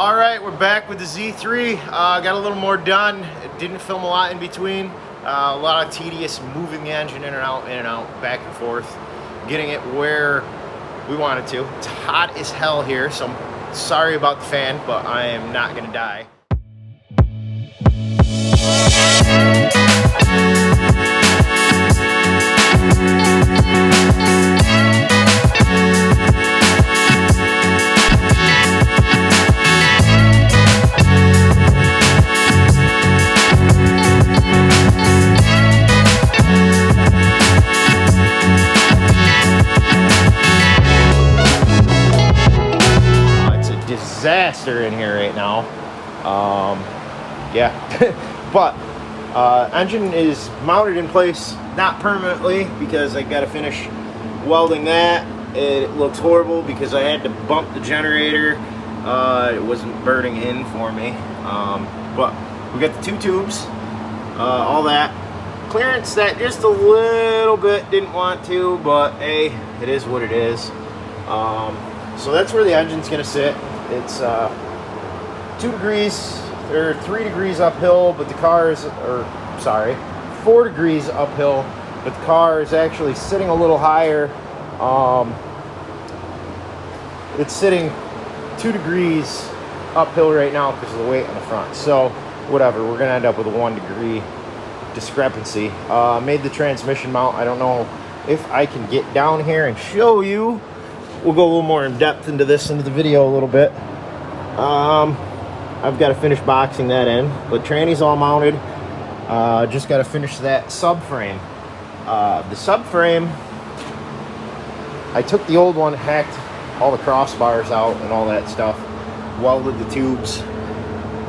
All right, we're back with the Z3. Got a little more done. Didn't film a lot in between. A lot of tedious moving the engine in and out, back and forth, getting it where we want it to. It's hot as hell here, so I'm sorry about the fan, but I am not gonna die. Disaster in here right now. Yeah, but engine is mounted in place, not permanently, because I got to finish welding that. It looks horrible because I had to bump the generator. It wasn't burning in for me, but we got the two tubes, all that clearance that just a little bit didn't want to, but hey, it is what it is. So that's where the engine's gonna sit. It's 2 degrees or 3 degrees uphill, but the car is, or sorry, 4 degrees uphill, but the car is actually sitting a little higher. It's sitting 2 degrees uphill right now because of the weight on the front. So whatever, we're gonna end up with a 1 degree discrepancy. Made the transmission mount. I don't know if I can get down here and show you. We'll go a little more in depth into this, into the video a little bit. I've got to finish boxing that in, but tranny's all mounted. Just got to finish that subframe. The subframe, I took the old one, hacked all the crossbars out and all that stuff, welded the tubes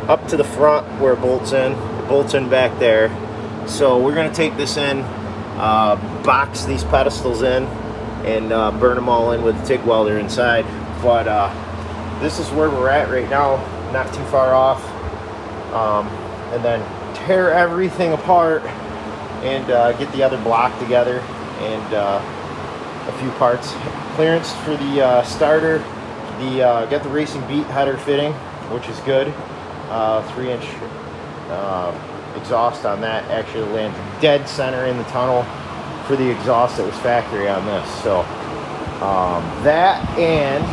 up to the front where it bolts in. It bolts in back there. So we're going to take this in, box these pedestals in, and burn them all in with the TIG welder inside. But this is where we're at right now, not too far off. And then tear everything apart and get the other block together and a few parts. Clearance for the starter. Got the Racing Beat header fitting, which is good. 3-inch exhaust on that. Actually lands dead center in the tunnel for the exhaust that was factory on this. So that, and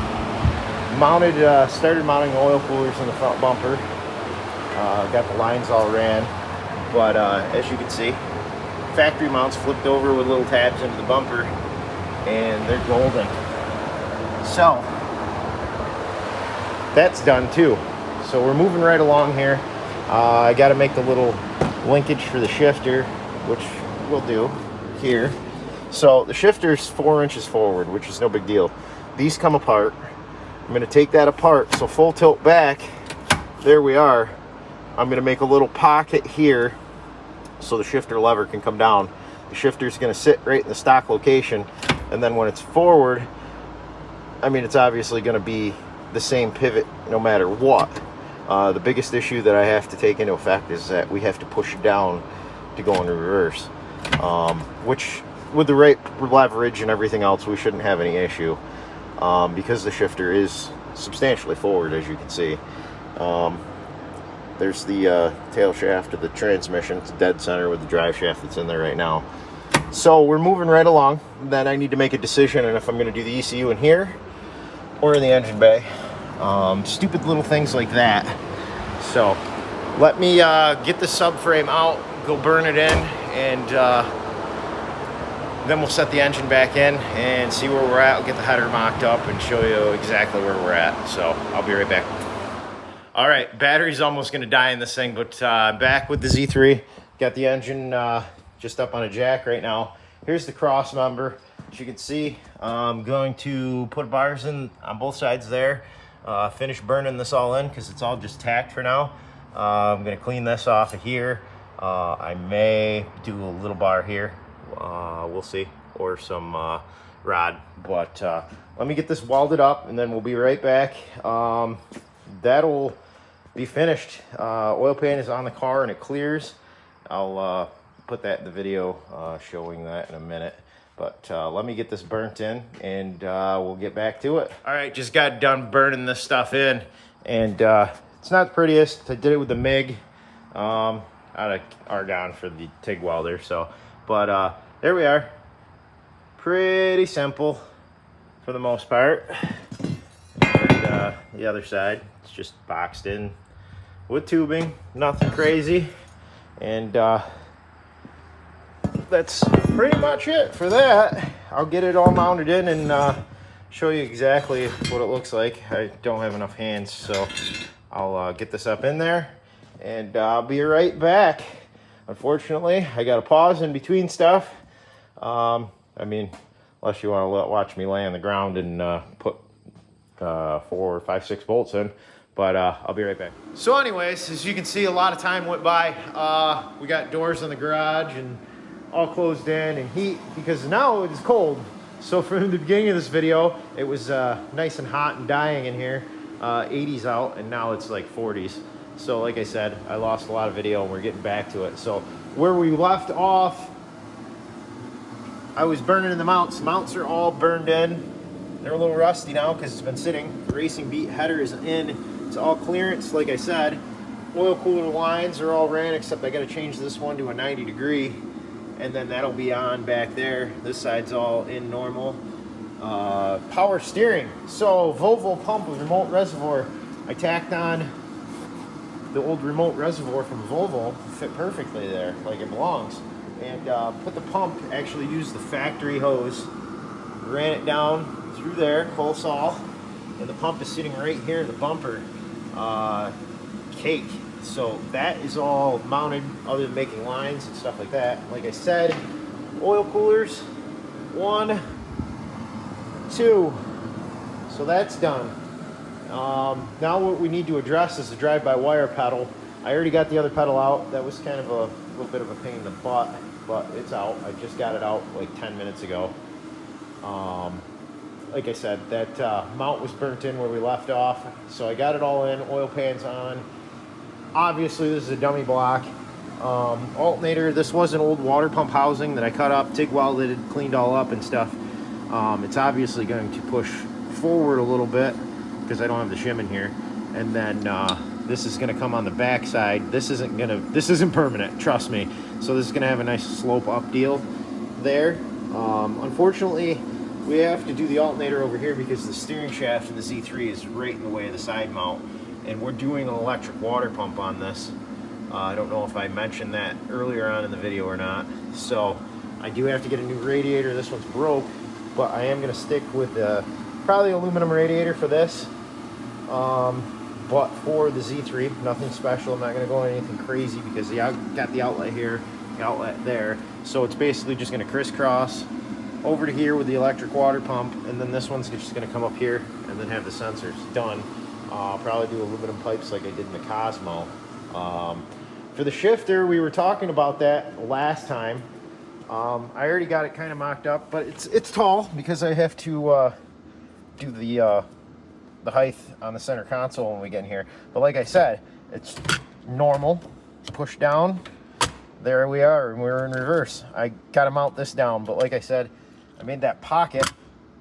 mounted, started mounting oil coolers in the front bumper. Got the lines all ran, but as you can see, factory mounts flipped over with little tabs into the bumper, and they're golden. So that's done too. So we're moving right along here. I got to make the little linkage for the shifter, which we'll do here. So the shifter's 4 inches forward, which is no big deal. These come apart. I'm going to take that apart, so full tilt back, there we are. I'm going to make a little pocket here so the shifter lever can come down. The shifter's going to sit right in the stock location, and then when it's forward, I mean, it's obviously going to be the same pivot no matter what. The biggest issue that I have to take into effect is that we have to push it down to go into reverse, which with the right leverage and everything else, we shouldn't have any issue, because the shifter is substantially forward, as you can see. There's the tail shaft of the transmission. It's dead center with the drive shaft that's in there right now. So we're moving right along. Then I need to make a decision on if I'm going to do the ECU in here or in the engine bay. Stupid little things like that. So let me get the subframe out, go burn it in, and then we'll set the engine back in and see where we're at. I'll get the header mocked up and show you exactly where we're at. So I'll be right back. All right, battery's almost gonna die in this thing, but back with the Z3. Got the engine just up on a jack right now. Here's the cross member. As you can see, I'm going to put bars in on both sides there. Finish burning this all in because it's all just tacked for now. I'm gonna clean this off of here. I may do a little bar here. We'll see, or some rod, but let me get this welded up and then we'll be right back. That'll be finished. Oil pan is on the car and it clears. I'll put that in the video showing that in a minute. But let me get this burnt in and we'll get back to it. All right, just got done burning this stuff in. And it's not the prettiest. I did it with the MIG out of argon for the TIG welder. So, but there we are. Pretty simple for the most part. And the other side, it's just boxed in with tubing, nothing crazy. And that's pretty much it for that. I'll get it all mounted in and show you exactly what it looks like. I don't have enough hands, so I'll get this up in there and I'll be right back. Unfortunately, I got to pause in between stuff. I mean, unless you want to watch me lay on the ground and put 4, 5, 6 bolts in, but I'll be right back. So anyways, as you can see, a lot of time went by. We got doors in the garage and all closed in, and heat, because now it's cold. So from the beginning of this video, it was nice and hot and dying in here, 80s out, and now it's like 40s. So like I said, I lost a lot of video and we're getting back to it. So where we left off, I was burning in the mounts. The mounts are all burned in. They're a little rusty now because it's been sitting. The racing beat header is in. It's all clearance, like I said. Oil cooler lines are all ran, except I got to change this one to a 90 degree. And then that'll be on back there. This side's all in normal. Power steering. So Volvo pump with remote reservoir. I tacked on the old remote reservoir from Volvo. Fit perfectly there, like it belongs. And put the pump, actually used the factory hose. Ran it down through there, coal saw. And the pump is sitting right here in the bumper cake. So that is all mounted, other than making lines and stuff like that. Like I said, oil coolers, 1, 2. So that's done. Now what we need to address is the drive-by-wire pedal. I already got the other pedal out. That was kind of a little bit of a pain in the butt, but it's out. I just got it out like 10 minutes ago. Like I said, that mount was burnt in where we left off. So I got it all in, oil pans on. Obviously this is a dummy block. Alternator, this was an old water pump housing that I cut up, TIG welded, cleaned all up and stuff. It's obviously going to push forward a little bit because I don't have the shim in here. And then this is going to come on the back side. This isn't permanent, trust me. So this is going to have a nice slope up deal there. Unfortunately, we have to do the alternator over here because the steering shaft in the Z3 is right in the way of the side mount. And we're doing an electric water pump on this. I don't know if I mentioned that earlier on in the video or not. So I do have to get a new radiator. This one's broke, but I am going to stick with probably aluminum radiator for this. But for the Z3, nothing special. I'm not going to go on anything crazy because I got the outlet here, the outlet there. So it's basically just going to crisscross over to here with the electric water pump, and then this one's just going to come up here and then have the sensors done. I'll probably do aluminum pipes like I did in the Cosmo. For the shifter, we were talking about that last time. I already got it kind of mocked up, but it's tall because I have to do the height on the center console when we get in here. But like I said, it's normal. Push down. There we are, and we're in reverse. I got to mount this down, but like I said, I made that pocket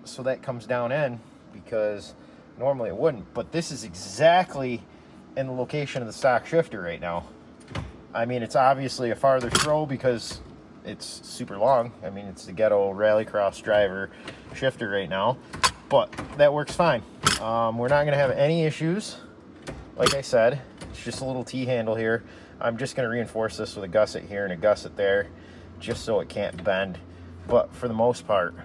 so that comes down in because normally it wouldn't. But this is exactly in the location of the stock shifter right now. I mean, it's obviously a farther throw because it's super long. I mean, it's the ghetto rallycross driver shifter right now, but that works fine. We're not going to have any issues. Like I said, it's just a little T-handle here. I'm just going to reinforce this with a gusset here and a gusset there just so it can't bend. But for the most part,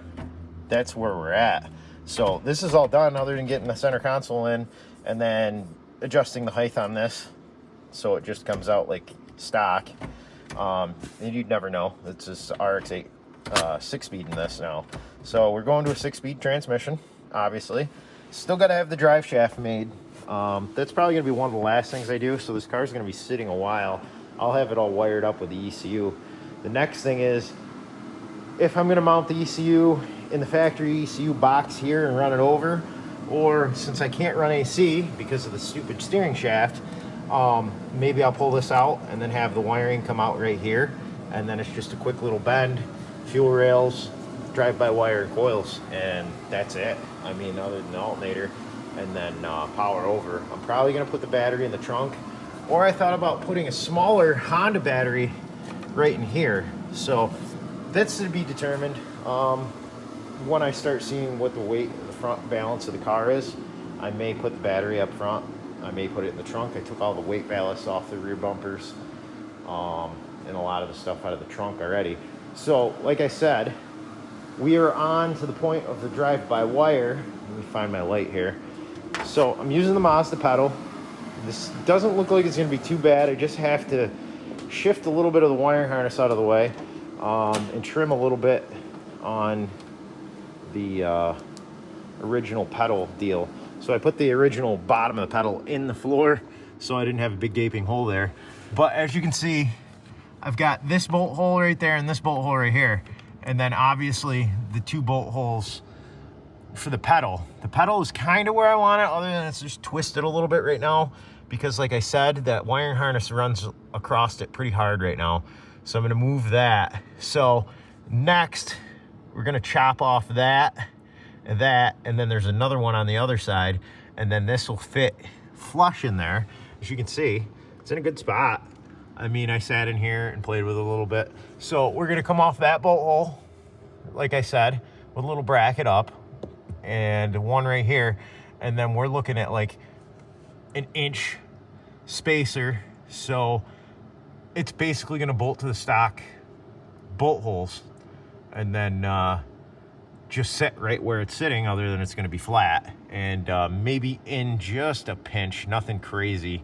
that's where we're at. So this is all done other than getting the center console in and then adjusting the height on this so it just comes out like stock. And you'd never know. It's just RX-8 6-speed in this now. So we're going to a 6-speed transmission, obviously. Still got to have the drive shaft made. That's probably going to be one of the last things I do. So this car's going to be sitting a while. I'll have it all wired up with the ECU. The next thing is, if I'm going to mount the ECU in the factory ECU box here and run it over, or since I can't run AC because of the stupid steering shaft, maybe I'll pull this out and then have the wiring come out right here, and then it's just a quick little bend, fuel rails, drive-by-wire coils, and that's it. I mean, other than the alternator, and then power over. I'm probably gonna put the battery in the trunk, or I thought about putting a smaller Honda battery right in here. So that's to be determined. When I start seeing what the weight and the front balance of the car is, I may put the battery up front. I may put it in the trunk. I took all the weight ballast off the rear bumpers and a lot of the stuff out of the trunk already. So like I said, we are on to the point of the drive-by-wire. Let me find my light here. So I'm using the Mazda pedal. This doesn't look like it's going to be too bad. I just have to shift a little bit of the wiring harness out of the way and trim a little bit on the original pedal deal. So I put the original bottom of the pedal in the floor so I didn't have a big gaping hole there. But as you can see, I've got this bolt hole right there and this bolt hole right here. And then obviously the 2 bolt holes for the pedal. The pedal is kind of where I want it, other than it's just twisted a little bit right now, because like I said, that wiring harness runs across it pretty hard right now. So I'm gonna move that. So next, we're gonna chop off that, and then there's another one on the other side, and then this will fit flush in there. As you can see, it's in a good spot. I mean, I sat in here and played with it a little bit. So we're gonna come off that bolt hole, like I said, with a little bracket up, and one right here, and then we're looking at like an inch spacer. So it's basically gonna bolt to the stock bolt holes, and then just sit right where it's sitting, other than it's gonna be flat, and maybe in just a pinch, nothing crazy.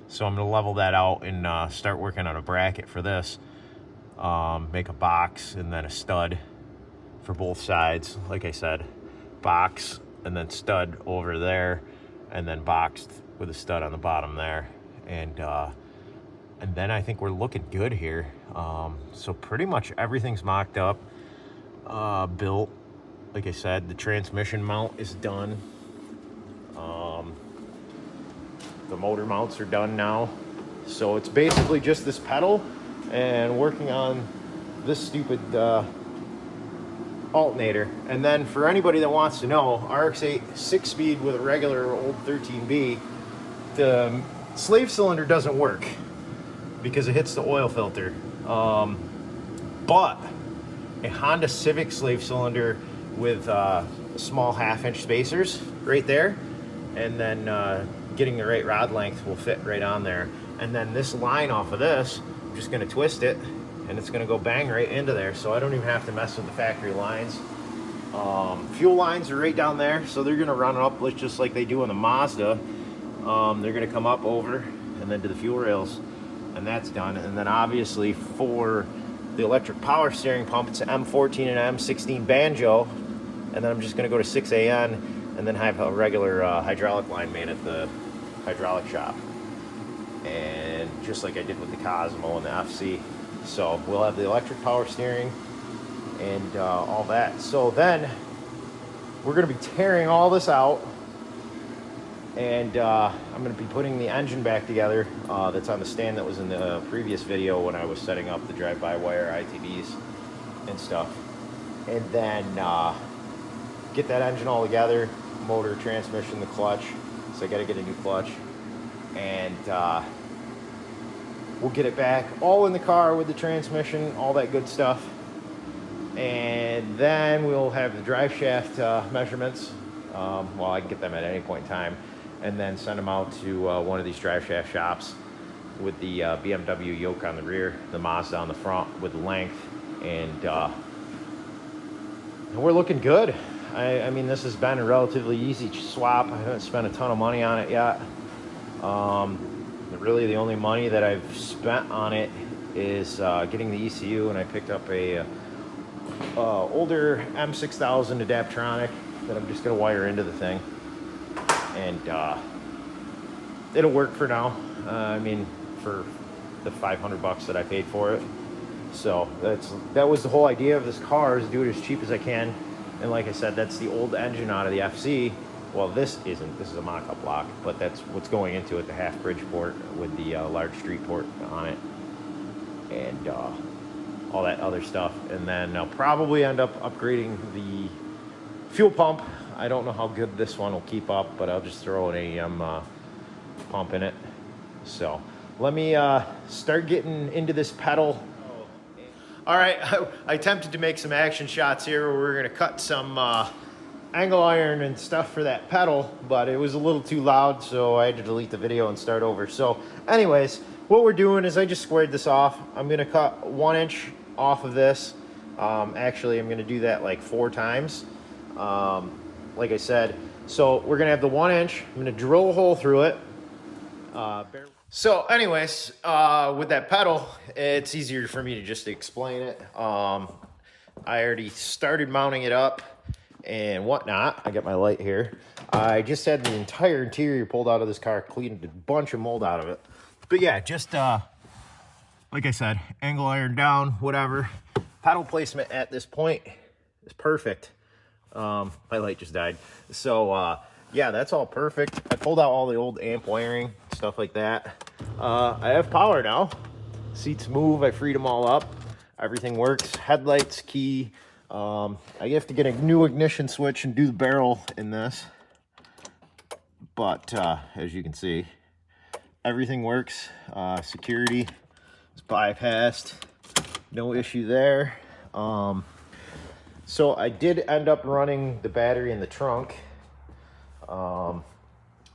So I'm gonna level that out and start working on a bracket for this. Make a box and then a stud for both sides. Like I said, box and then stud over there, and then boxed with a stud on the bottom there. And then I think we're looking good here. So pretty much everything's mocked up, built. Like I said, the transmission mount is done. The motor mounts are done now. So it's basically just this pedal and working on this stupid alternator. And then for anybody that wants to know, RX-8 6-speed with a regular old 13B, the slave cylinder doesn't work because it hits the oil filter. But a Honda Civic slave cylinder with small 1/2-inch spacers right there, and then getting the right rod length will fit right on there. And then this line off of this, I'm just gonna twist it and it's gonna go bang right into there, so I don't even have to mess with the factory lines. Fuel lines are right down there, so they're gonna run up just like they do on the Mazda. They're gonna come up over and then to the fuel rails, and that's done. And then obviously for the electric power steering pump, it's an M14 and an M16 banjo, and then I'm just gonna go to 6AN and then have a regular hydraulic line made at the hydraulic shop, and just like I did with the Cosmo and the FC. So we'll have the electric power steering and all that. So then we're gonna be tearing all this out, and I'm gonna be putting the engine back together that's on the stand that was in the previous video when I was setting up the drive-by-wire ITBs and stuff. And then get that engine all together, motor, transmission, the clutch. So I gotta get a new clutch. And we'll get it back all in the car with the transmission, all that good stuff. And then we'll have the drive shaft measurements. Well, I can get them at any point in time, and then send them out to one of these drive shaft shops with the BMW yoke on the rear, the Mazda on the front with the length, and we're looking good. I mean, this has been a relatively easy swap. I haven't spent a ton of money on it yet. Really, the only money that I've spent on it is getting the ECU, and I picked up a older M6000 Adaptronic that I'm just gonna wire into the thing, and it'll work for now. I mean, for the $500 that I paid for it. So that was the whole idea of this car, is do it as cheap as I can. And like I said, that's the old engine out of the FC. Well, this isn't. This is a mock-up block, but that's what's going into it, the half Bridgeport with the large street port on it, and all that other stuff. And then I'll probably end up upgrading the fuel pump. I don't know how good this one will keep up, but I'll just throw an AEM pump in it. So let me start getting into this pedal. All right, I attempted to make some action shots here where we're gonna cut some angle iron and stuff for that pedal, but it was a little too loud, so I had to delete the video and start over. So anyways, what we're doing is I just squared this off. I'm gonna cut 1 inch off of this. Actually, I'm gonna do that like 4 times, like I said. So we're gonna have the 1 inch, I'm gonna drill a hole through it. So anyways, with that pedal, it's easier for me to just explain it. I already started mounting it up and whatnot. I got my light here. I just had the entire interior pulled out of this car, cleaned a bunch of mold out of it. But yeah, just like I said, angle iron down, whatever. Pedal placement at this point is perfect. My light just died. So yeah, that's all perfect. I pulled out all the old amp wiring, stuff like that. I have power now. Seats move, I freed them all up. Everything works. Headlights, key. I have to get a new ignition switch and do the barrel in this. But as you can see, everything works. Security is bypassed. No issue there. So I did end up running the battery in the trunk.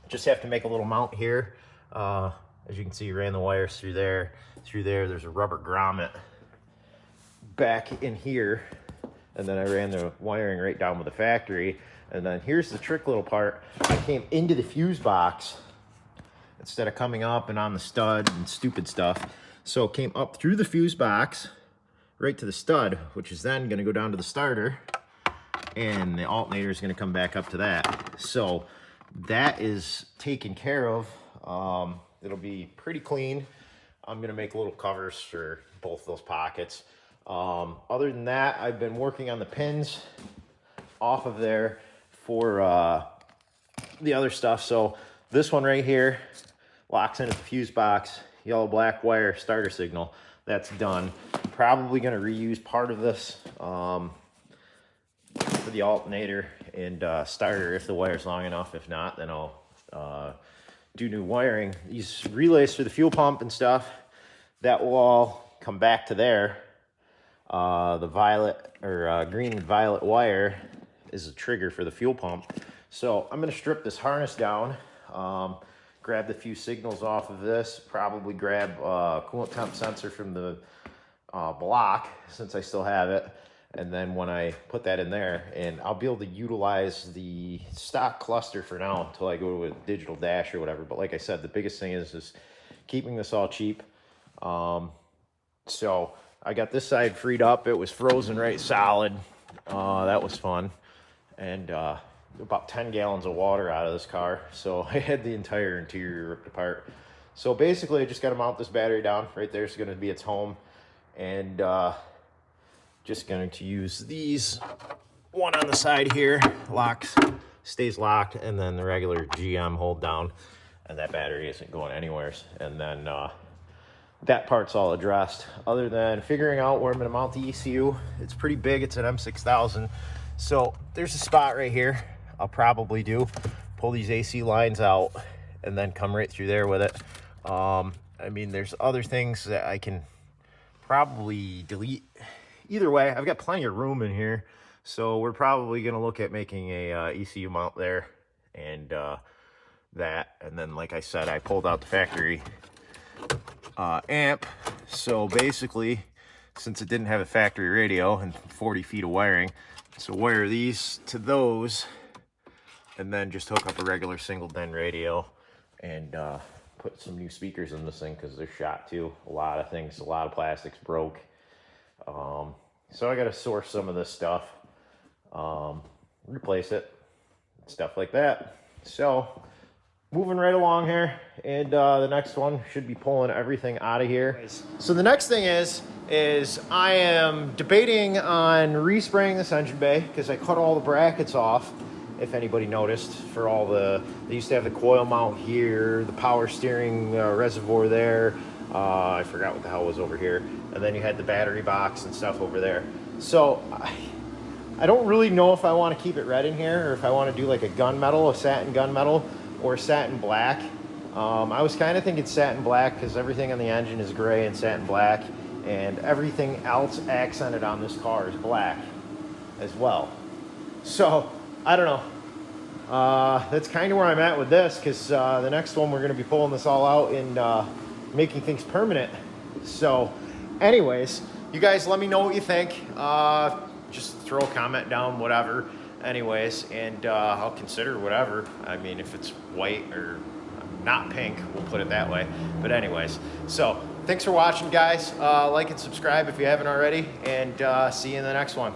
Just have to make a little mount here. As you can see, ran the wires through there. There's a rubber grommet back in here. And then I ran the wiring right down with the factory. And then here's the trick little part. I came into the fuse box instead of coming up and on the stud and stupid stuff. So it came up through the fuse box right to the stud, which is then gonna go down to the starter. And the alternator is going to come back up to that. So that is taken care of. It'll be pretty clean. I'm going to make little covers for both those pockets. Other than that, I've been working on the pins off of there for the other stuff. So this one right here locks into the fuse box, yellow black wire starter signal. That's done. Probably going to reuse part of this for the alternator and starter if the wire's long enough. If not, then I'll do new wiring. These relays for the fuel pump and stuff, that will all come back to there. The violet or green and violet wire is a trigger for the fuel pump. So I'm going to strip this harness down, grab the few signals off of this, probably grab a coolant temp sensor from the block since I still have it. And then when I put that in there, and I'll be able to utilize the stock cluster for now until I go to a digital dash or whatever. But like I said, the biggest thing is keeping this all cheap. So I got this side freed up. It was frozen right solid. That was fun. And about 10 gallons of water out of this car. So I had the entire interior ripped apart. So basically I just got to mount this battery down. Right there's going to be its home. And just going to use these. One on the side here locks, stays locked, and then the regular GM hold down, and that battery isn't going anywhere. And then that part's all addressed. Other than figuring out where I'm going to mount the ECU, it's pretty big. It's an M6000. So there's a spot right here. I'll probably pull these AC lines out and then come right through there with it. I mean, there's other things that I can probably delete. Either way, I've got plenty of room in here, so we're probably going to look at making a ECU mount there and that. And then, like I said, I pulled out the factory amp. So basically, since it didn't have a factory radio and 40 feet of wiring, so wire these to those, and then just hook up a regular single DIN radio and put some new speakers in this thing because they're shot too. A lot of things, a lot of plastics broke. So I got to source some of this stuff, replace it, stuff like that. So moving right along here, and the next one should be pulling everything out of here. So the next thing is I am debating on respraying this engine bay because I cut all the brackets off. If anybody noticed, for all they used to have the coil mount here, the power steering reservoir there. I forgot what the hell was over here. And then you had the battery box and stuff over there. So I don't really know if I want to keep it red in here or if I want to do like a gunmetal, a satin gunmetal, or satin black. I was kind of thinking satin black because everything on the engine is gray and satin black, and everything else accented on this car is black as well. So I don't know. That's kind of where I'm at with this, because the next one we're going to be pulling this all out and making things permanent. So anyways, you guys let me know what you think. Just throw a comment down, whatever. Anyways, and I'll consider whatever. I mean, if it's white or not pink, we'll put it that way. But anyways, so thanks for watching, guys. Like and subscribe if you haven't already, and see you in the next one.